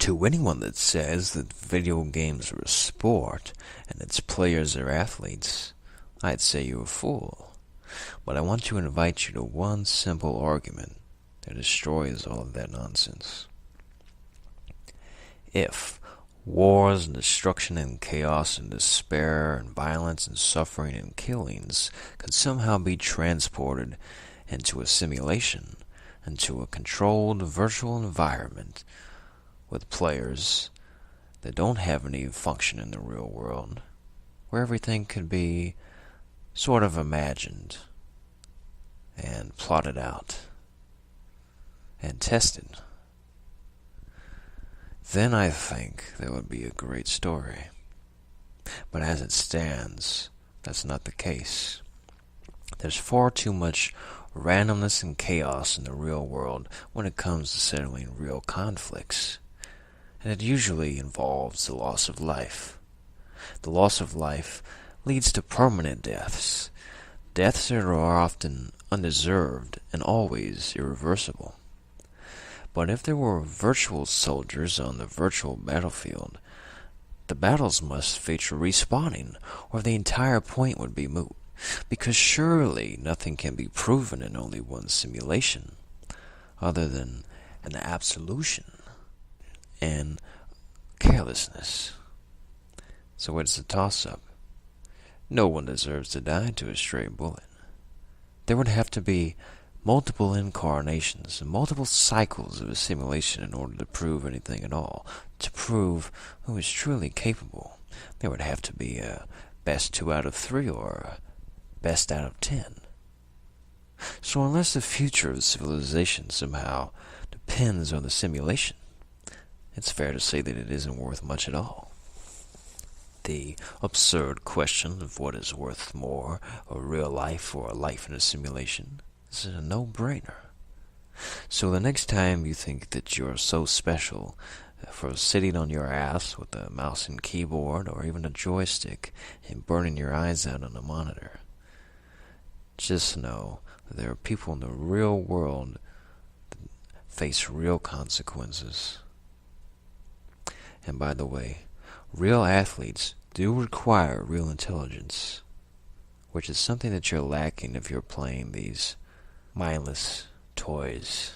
To anyone that says that video games are a sport and its players are athletes, I'd say you're a fool. But I want to invite you to one simple argument that destroys all of that nonsense. If wars and destruction and chaos and despair and violence and suffering and killings could somehow be transported into a simulation, into a controlled virtual environment with players that don't have any function in the real world, where everything could be sort of imagined and plotted out and tested, then I think that would be a great story. But as it stands, that's not the case. There's far too much randomness and chaos in the real world when it comes to settling real conflicts. And it usually involves the loss of life. The loss of life leads to permanent deaths. Deaths that are often undeserved and always irreversible. But if there were virtual soldiers on the virtual battlefield, the battles must feature respawning, or the entire point would be moot. Because surely nothing can be proven in only one simulation, other than an absolution and carelessness. So it's a toss-up. No one deserves to die to a stray bullet. There would have to be multiple incarnations and multiple cycles of a simulation in order to prove anything at all. To prove who is truly capable, there would have to be a best 2 out of 3 or a best out of 10. So unless the future of civilization somehow depends on the simulation, it's fair to say that it isn't worth much at all. The absurd question of what is worth more, a real life or a life in a simulation, is a no-brainer. So the next time you think that you're so special for sitting on your ass with a mouse and keyboard or even a joystick and burning your eyes out on a monitor, just know that there are people in the real world that face real consequences. And by the way, real athletes do require real intelligence, which is something that you're lacking if you're playing these mindless toys.